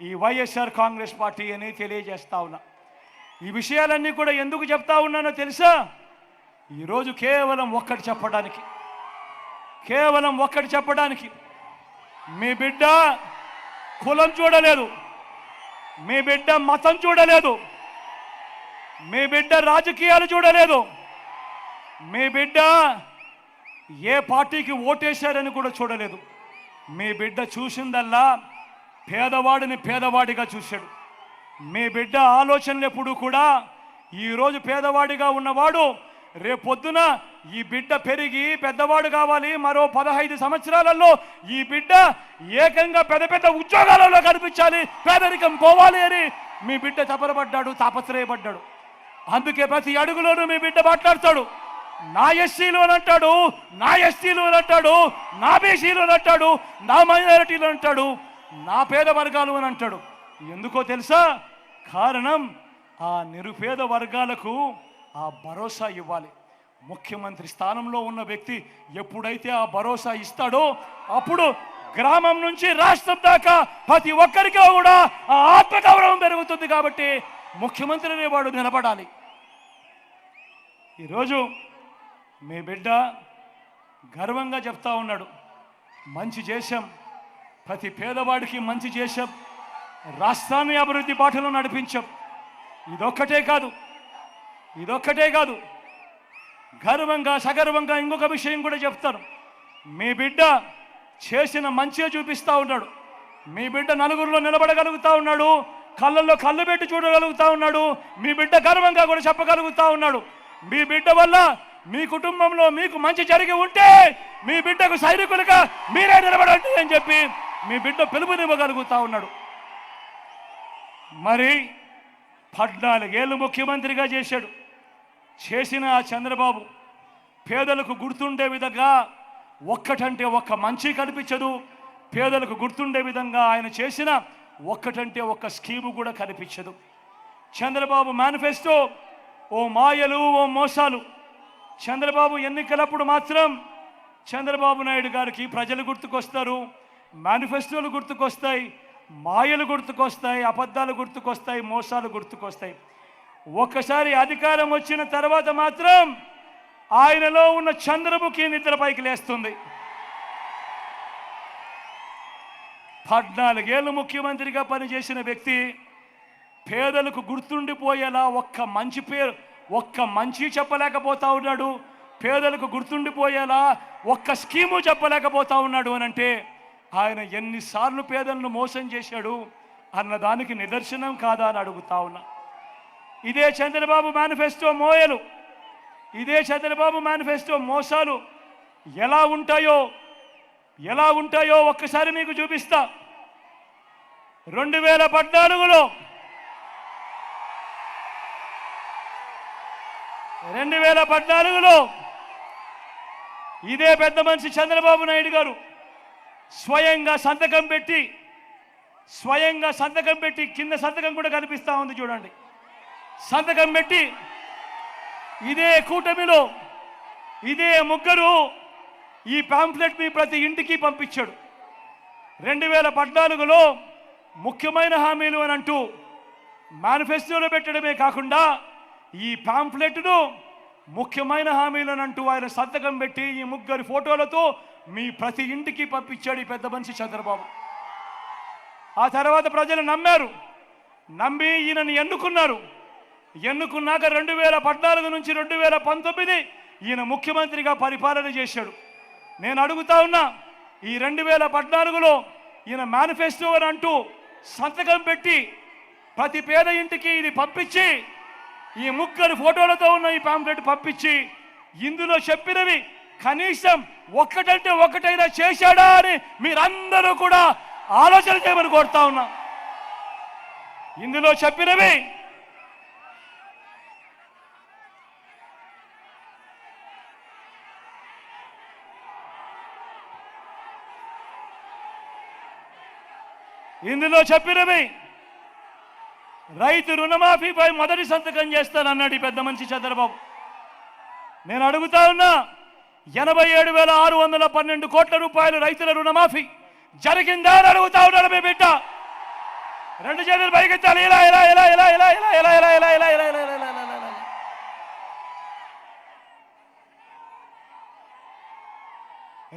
ఈ వైఎస్ఆర్ కాంగ్రెస్ పార్టీ అని తెలియజేస్తా ఉన్నా. ఈ విషయాలన్నీ కూడా ఎందుకు చెప్తా ఉన్నానో తెలుసా? ఈరోజు కేవలం ఒక్కటి చెప్పడానికి, మీ బిడ్డ కులం చూడలేదు, మీ బిడ్డ మతం చూడలేదు, మీ బిడ్డ రాజకీయాలు చూడలేదు, మీ బిడ్డ ఏ పార్టీకి ఓటేశారని కూడా చూడలేదు. మీ బిడ్డ చూసిందల్లా పేదవాడిని పేదవాడిగా చూశాడు. మీ బిడ్డ ఆలోచనలు ఎప్పుడు కూడా ఈరోజు పేదవాడిగా ఉన్నవాడు రేపొద్దున ఈ బిడ్డ పెరిగి పెద్దవాడు కావాలి, మరో 15 సంవత్సరాలలో ఈ బిడ్డ ఏకంగా పెద్ద ఉద్యోగాలలో కనిపించాలి, పేదరికం పోవాలి అని మీ బిడ్డ తపనపడ్డాడు, తాపత్రయపడ్డాడు. అందుకే ప్రతి అడుగులోనూ మీ బిడ్డ మాట్లాడతాడు, నా ఎస్సీలు అని అంటాడు, నా ఎస్టీలు అని అంటాడు, నా బీసీలు అని అంటాడు, నా మైనారిటీలు అంటాడు, నా పేద వర్గాలు అని అంటాడు. ఎందుకో తెలుసా? కారణం ఆ నిరుపేద వర్గాలకు ఆ భరోసా ఇవ్వాలి. ముఖ్యమంత్రి స్థానంలో ఉన్న వ్యక్తి ఎప్పుడైతే ఆ భరోసా ఇస్తాడో అప్పుడు గ్రామం నుంచి రాష్ట్రం దాకా ప్రతి ఒక్కరికి కూడా ఆ ఆత్మగౌరవం పెరుగుతుంది. కాబట్టి ముఖ్యమంత్రి అనేవాడు నిలబడాలి. ఈరోజు మీ బిడ్డ గర్వంగా చెప్తా ఉన్నాడు, మంచి చేశాం, ప్రతి పేదవాడికి మంచి చేశాం, రాష్ట్రాన్ని అభివృద్ధి బాటలో నడిపించాం. ఇదొక్కటే కాదు, గర్వంగా సగర్వంగా ఇంకొక విషయం కూడా చెప్తాను. మీ బిడ్డ చేసిన మంచిగా చూపిస్తూ ఉన్నాడు. మీ బిడ్డ నలుగురిలో నిలబడగలుగుతా ఉన్నాడు, కళ్ళల్లో కళ్ళు పెట్టి చూడగలుగుతా ఉన్నాడు. మీ బిడ్డ గర్వంగా కూడా చెప్పగలుగుతా ఉన్నాడు. మీ బిడ్డ వల్ల మీ కుటుంబంలో మీకు మంచి జరిగి ఉంటే మీ బిడ్డకు సైనికులుగా మీరే నిలబడండి అని చెప్పి మీ బిడ్డ పిలుపునివ్వగలుగుతా ఉన్నాడు. మరి 14 ఏళ్ళు ముఖ్యమంత్రిగా చేశాడు. చేసిన ఆ చంద్రబాబు పేదలకు గుర్తుండే విధంగా ఒక్కటంటే ఒక్క మంచి కనిపించదు. పేదలకు గుర్తుండే విధంగా ఆయన చేసిన ఒక్కటంటే ఒక్క స్కీము కూడా కనిపించదు. చంద్రబాబు మేనిఫెస్టో ఓ మాయలు, ఓ మోసాలు. చంద్రబాబు ఎన్నికలప్పుడు మాత్రం చంద్రబాబు నాయుడు గారికి ప్రజలు గుర్తుకొస్తారు, మేనిఫెస్టోలు గుర్తుకొస్తాయి, మాయలు గుర్తుకొస్తాయి, అబద్ధాలు గుర్తుకొస్తాయి, మోసాలు గుర్తుకొస్తాయి. ఒక్కసారి అధికారం వచ్చిన తర్వాత మాత్రం ఆయనలో ఉన్న చంద్రముఖి నిద్ర పైకి లేస్తుంది. 14 ఏళ్ళు ముఖ్యమంత్రిగా పనిచేసిన వ్యక్తి పేదలకు గుర్తుండిపోయేలా ఒక్క మంచి చెప్పలేకపోతా ఉన్నాడు. పేదలకు గుర్తుండిపోయేలా ఒక్క స్కీము చెప్పలేకపోతా ఉన్నాడు అనంటే ఆయన ఎన్నిసార్లు పేదలను మోసం చేశాడు అన్నదానికి నిదర్శనం కాదా అని అడుగుతా ఉన్నా. ఇదే చంద్రబాబు మేనిఫెస్టో మోయలు, ఇదే చంద్రబాబు మేనిఫెస్టో మోసాలు ఎలా ఉంటాయో ఒక్కసారి మీకు చూపిస్తా. 2014లో ఇదే పెద్ద మనిషి చంద్రబాబు నాయుడు గారు స్వయంగా సంతకం పెట్టి కింద సంతకం కూడా కనిపిస్తా ఉంది చూడండి. సంతకం పెట్టి ఇదే కూటమిలో ఇదే ముగ్గురు ఈ పాంఫ్లెట్ మీ ప్రతి ఇంటికి పంపించాడు. 2014లో ముఖ్యమైన హామీలు అని అంటూ మేనిఫెస్టోలో పెట్టడమే కాకుండా ఈ పాంఫ్లెట్ను ముఖ్యమైన హామీలు అని అంటూ ఆయన సంతకం పెట్టి ఈ ముగ్గురి ఫోటోలతో మీ ప్రతి ఇంటికి పంపించాడు ఈ పెద్ద మనిషి చంద్రబాబు. ఆ తర్వాత ప్రజలు నమ్మి ఈయనని ఎన్నుకున్నాక 2014 నుంచి 2019 ఈయన ముఖ్యమంత్రిగా పరిపాలన చేశాడు. నేను అడుగుతా ఉన్నా, ఈ 2014లో ఈయన మేనిఫెస్టో అని అంటూ సంతకం పెట్టి ప్రతి పేద ఇంటికి ఇది పంపించి ఈ ముగ్గురు ఫోటోలతో ఉన్న ఈ పాంప్లెట్ పంపించి ఇందులో చెప్పినవి కనీసం ఒక్కటంటే ఒక్కటైనా చేశాడా అని మీరందరూ కూడా ఆలోచన చేయమని కోరుతా ఉన్నా. ఇందులో చెప్పినవి రైతు రుణమాఫీపై మొదటి సంతకం చేస్తానన్నాడు ఈ పెద్ద మనిషి చంద్రబాబు. నేను అడుగుతా ఉన్నా, 87,612 కోట్ల రూపాయలు రైతుల రుణమాఫీ జరిగిందా అని అడుగుతా ఉన్నాడు మీ బిడ్డ. 2 చేతులు పైకెత్తాలి. ఇలా ఇలా ఇలా ఇలా ఇలా ఇలా ఇలా ఇలా ఇలా ఇలా ఇలా ఇలా ఇలా ఇలా.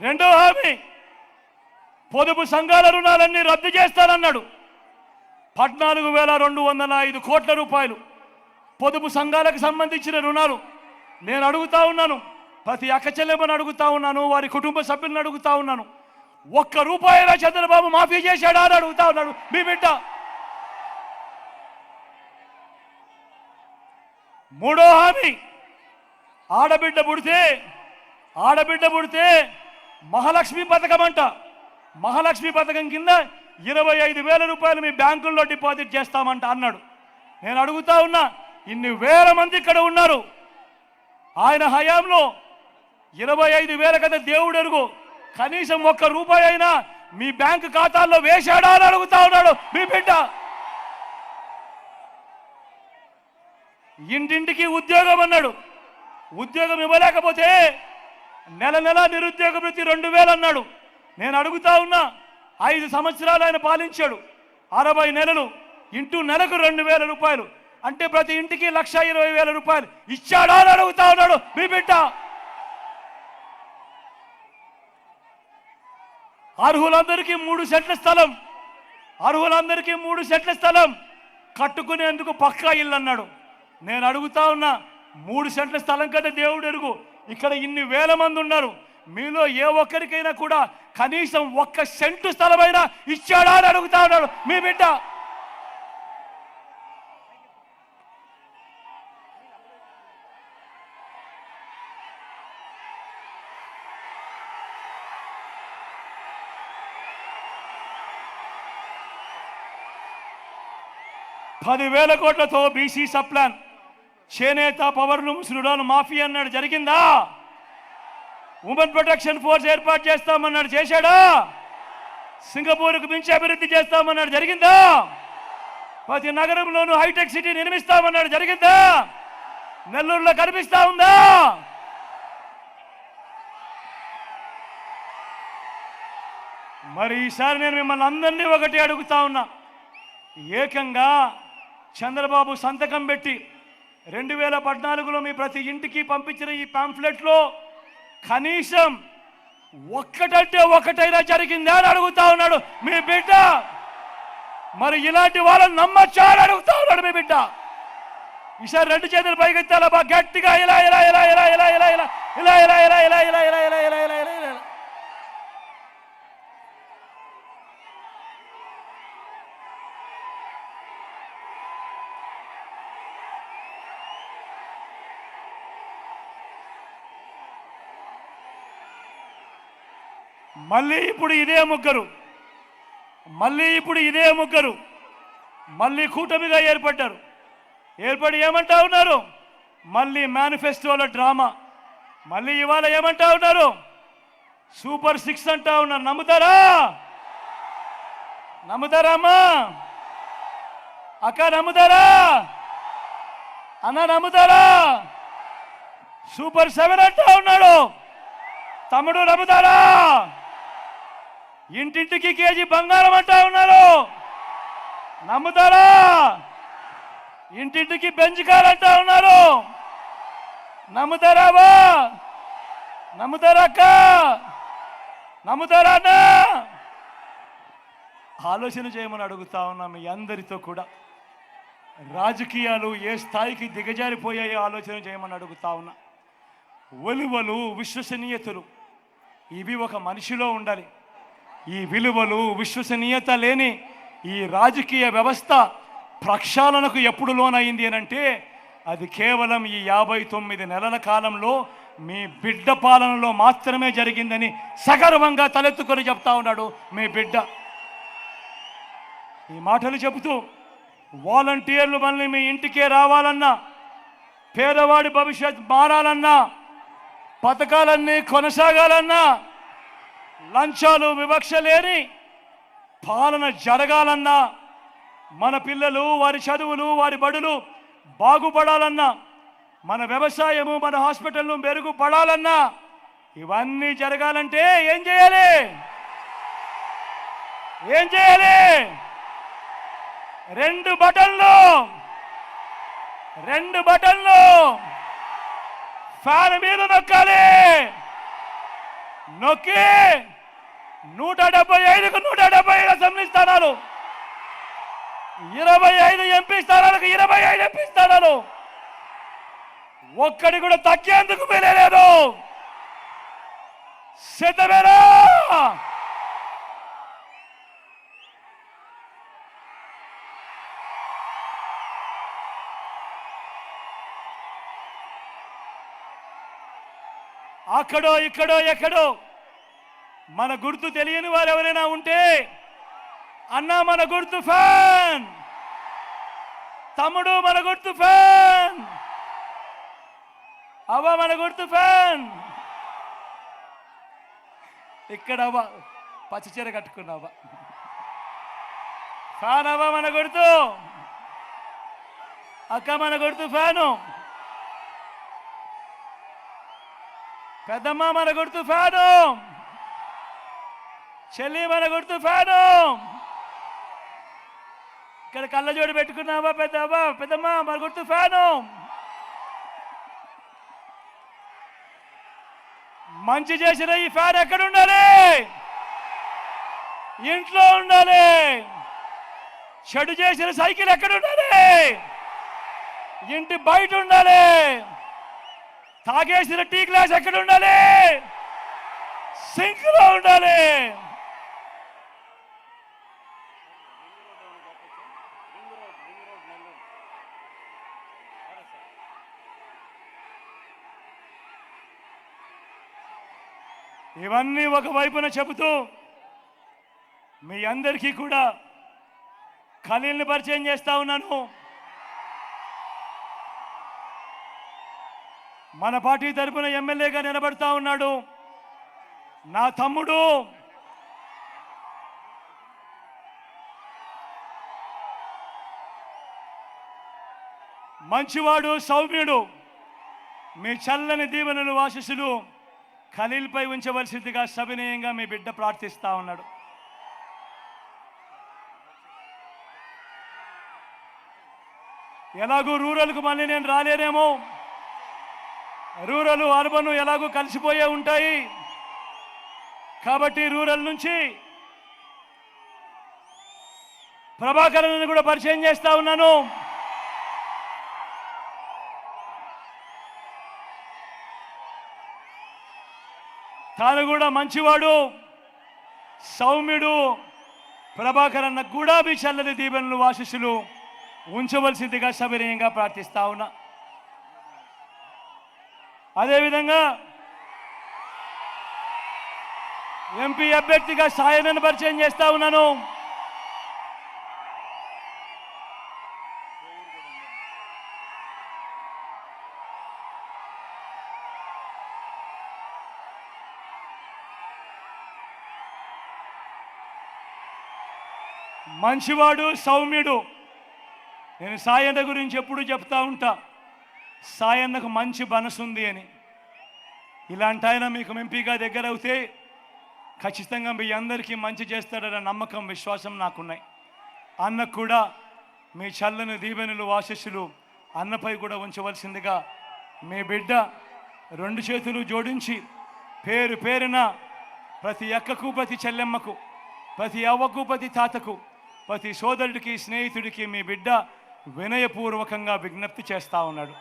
రెండో హామీ, పొదుపు సంఘాల రుణాలన్నీ రద్దు చేస్తానన్నాడు. 14,205 కోట్ల రూపాయలు పొదుపు సంఘాలకు సంబంధించిన రుణాలు. నేను అడుగుతా ఉన్నాను, ప్రతి అక్క చెల్లెమ్మని అడుగుతా ఉన్నాను, వారి కుటుంబ సభ్యులను అడుగుతా ఉన్నాను, ఒక్క రూపాయిలా చంద్రబాబు మాఫీ చేశాడా అని అడుగుతా ఉన్నాడు మీ బిడ్డ. మూడో హామీ, ఆడబిడ్డ పుడితే మహాలక్ష్మి పథకం అంట. మహాలక్ష్మి పథకం కింద 25,000 రూపాయలు మీ బ్యాంకుల్లో డిపాజిట్ చేస్తామంట అన్నాడు. నేను అడుగుతా ఉన్నా, ఇన్ని వేల మంది ఇక్కడ ఉన్నారు, ఆయన హయాంలో 25,000 కదా దేవుడు ఎరుగు, కనీసం ఒక్క రూపాయి అయినా మీ బ్యాంకు ఖాతాల్లో వేశాడా అని అడుగుతా ఉన్నాడు మీ బిడ్డ. ఇంటింటికి ఉద్యోగం అన్నాడు. ఉద్యోగం ఇవ్వలేకపోతే నెల నిరుద్యోగ వృత్తి 2,000 అన్నాడు. నేను అడుగుతా ఉన్నా, 5 సంవత్సరాలు ఆయన పాలించాడు, 60 నెలలు ఇంటూ నెలకు 2,000 రూపాయలు అంటే ప్రతి ఇంటికి 1,20,000 రూపాయలు ఇచ్చాడా అని అడుగుతా ఉన్నాడు మీ బిడ్డ. అర్హులందరికీ 3 సెంట్ల స్థలం కట్టుకునేందుకు పక్కా ఇల్లు అన్నాడు. నేను అడుగుతా ఉన్నా, 3 సెంట్ల స్థలం కదా దేవుడు ఎరుగు. ఇక్కడ ఇన్ని వేల మంది ఉన్నారు. మీలో ఏ ఒక్కరికైనా కూడా కనీసం 1 సెంటు స్థలమైనా ఇచ్చాడా అని అడుగుతా ఉన్నాడు మీ బిడ్డ. $10,000 కోట్లతో బీసీ సప్లాన్, చేనేత, పవర్లు, ముసురుడాలు మాఫీ అన్నాడు, జరిగిందా? ఉమెన్ ప్రొటెక్షన్ ఫోర్స్ ఏర్పాటు చేస్తామన్నాడు, చేశాడా? సింగపూర్కు మించి అభివృద్ధి చేస్తామన్నాడు, జరిగిందా? ప్రతి నగరంలోనూ హైటెక్ సిటీ నిర్మిస్తామన్నాడు, జరిగిందా? నెల్లూరులో కనిపిస్తా ఉందా? మరి ఈసారి నేను మిమ్మల్ని అందరినీ ఒకటి అడుగుతా ఉన్నా. ఏకంగా చంద్రబాబు సంతకం పెట్టి 2014లో మీ ప్రతి ఇంటికి పంపించిన ఈ పాంఫ్లెట్లో కనీసం ఒక్కటంటే ఒకటైనా జరిగిందా అని అడుగుతా ఉన్నాడు మీ బిడ్డ. మరి ఇలాంటి వాళ్ళని నమ్మచ్చా అని అడుగుతా ఉన్నాడు మీ బిడ్డ. ఈసారి 2 చేతులు పైకెత్తాలా బా గట్టిగా, ఇలా ఇలా ఇలా ఇలా ఇలా ఇలా ఇలా ఇలా ఇలా ఇలా ఇలా ఇలా ఇలా ఇలా ఇలా ఇలా ఇలా ఇలా. మళ్ళీ ఇప్పుడు ఇదే ముగ్గురు మళ్ళీ కూటమిగా ఏర్పడ్డారు. ఏర్పడి ఏమంటా ఉన్నారు? మళ్ళీ మేనిఫెస్టోలో డ్రామా. మళ్ళీ ఇవాళ ఏమంటా ఉన్నారు? సూపర్ 6 అంటా ఉన్నారు. నమ్ముతారా అమ్మా? అక్క నమ్ముతారా? అన్న నమ్ముతారా? సూపర్ 7 అంటా ఉన్నాడు. తమ్ముడు నమ్ముతారా? ఇంటింటికి కేజీ బంగారం అంటా ఉన్నారు. నమ్ముతారా? ఇంటింటికి బెంచ్ కార్ అంటా ఉన్నారు. నమ్ముతారా? నమ్ముతారా అక్క? నమ్ముతారా అన్న? ఆలోచన చేయమని అడుగుతా ఉన్నా మీ అందరితో కూడా. రాజకీయాలు ఏ స్థాయికి దిగజారిపోయాయో ఆలోచన చేయమని అడుగుతా ఉన్నా. విలువలు, విశ్వసనీయతలు ఇవి ఒక మనిషిలో ఉండాలి. ఈ విలువలు, విశ్వసనీయత లేని ఈ రాజకీయ వ్యవస్థ ప్రక్షాళనకు ఎప్పుడు లోనైంది అనంటే అది కేవలం ఈ 59 నెలల కాలంలో మీ బిడ్డ పాలనలో మాత్రమే జరిగిందని సగర్వంగా తలెత్తుకొని చెప్తా ఉన్నాడు మీ బిడ్డ. ఈ మాటలు చెబుతూ వాలంటీర్లు మళ్ళీ మీ ఇంటికే రావాలన్నా, పేదవాడి భవిష్యత్ మారాలన్నా, పథకాలన్నీ కొనసాగాలన్నా, లంచాలు వివక్ష లేని పాలన జరగాలన్నా, మన పిల్లలు, వారి చదువులు, వారి బడులు బాగుపడాలన్నా, మన వ్యవసాయము, మన హాస్పిటళ్ళు మెరుగుపడాలన్నా, ఇవన్నీ జరగాలంటే ఏం చేయాలి? 2 బటన్లు ఫ్యాన్ మీద నొక్కాలి. నొక్కి 175కు 175 అసెంబ్లీ స్థానాలు, 25 ఎంపీ స్థానాలకు 25 ఎంపీ స్థానాలు, ఒక్కడి కూడా తగ్గేందుకు వీలేదు. సిద్ధమేనా? అక్కడో ఇక్కడో ఎక్కడో మన గుర్తు తెలియని వారు ఎవరైనా ఉంటే, అన్నా మన గుర్తు ఫ్యాన్, తమ్ముడు మన గుర్తు ఫ్యాన్, అవ్వ మన గుర్తు ఫ్యాన్. ఇక్కడ అవ్వ పచ్చిచీర కట్టుకున్నావా? ఫ్యాన్ అవ్వ మన గుర్తు. అక్క మన గుర్తు ఫ్యాను. పెద్దమ్మ మన గుర్తు ఫ్యాను. చెల్లి మన గుర్తు ఫ్యాను. ఇక్కడ కళ్ళజోడు పెట్టుకున్నావా పెద్దమ్మ మన గుర్తు ఫ్యాను. మంచి చేసిన ఈ ఫ్యాన్ ఎక్కడ ఉండాలి? ఇంట్లో ఉండాలి. చెడు చేసిన సైకిల్ ఎక్కడ ఉండాలి? ఇంటి బయట ఉండాలి. తాగేసిన టీ గ్లాస్ ఎక్కడ ఉండాలి? సింక్ లో ఉండాలి. ఇవన్నీ ఒకవైపున చెబుతూ మీ అందరికీ కూడా ఖలీల్ని పరిచయం చేస్తా ఉన్నాను. మన పార్టీ తరఫున ఎమ్మెల్యేగా నిలబడతా ఉన్నాడు నా తమ్ముడు, మంచివాడు, సౌమ్యుడు, మీ చల్లని దీవెనలు ఆశీస్సులు ఖలీల్పై ఉంచవలసిందిగా సవినయంగా మీ బిడ్డ ప్రార్థిస్తా ఉన్నాడు. ఎలాగూ రూరల్కు మళ్ళీ నేను రాలేనేమో, రూరల్ అర్బన్ ఎలాగూ కలిసిపోయే ఉంటాయి కాబట్టి రూరల్ నుంచి ప్రభాకరన్ కూడా పరిచయం చేస్తా ఉన్నాను. తాను కూడా మంచివాడు, సౌమ్యుడు. ప్రభాకరన్న కూడా మీ చల్లని దీవెనలు ఆశీస్సులు ఉంచవలసిందిగా సవినయంగా ప్రార్థిస్తా ఉన్నా. అదేవిధంగా ఎంపీ అభ్యర్థిగా సాయనను పరిచయం చేస్తా ఉన్నాను. మంచివాడు, సౌమ్యుడు. నేను సాయన్న గురించి ఎప్పుడు చెప్తా ఉంటా, సాయన్నకు మంచి మనసు ఉంది అని. ఇలాంటి ఆయన మీకు ఎంపీగా దగ్గర అవుతే ఖచ్చితంగా మీ అందరికీ మంచి చేస్తాడన్న నమ్మకం, విశ్వాసం నాకున్నాయి. అన్నకు కూడా మీ చల్లని దీవెనలు ఆశీస్సులు అన్నపై కూడా ఉంచవలసిందిగా మీ బిడ్డ రెండు చేతులు జోడించి పేరు పేరున ప్రతి అక్కకు, ప్రతి చెల్లెమ్మకు, ప్రతి అవ్వకు, ప్రతి తాతకు, ప్రతి సోదరుడికి, స్నేహితుడికి మీ బిడ్డ వినయపూర్వకంగా విజ్ఞప్తి చేస్తా ఉన్నాడు.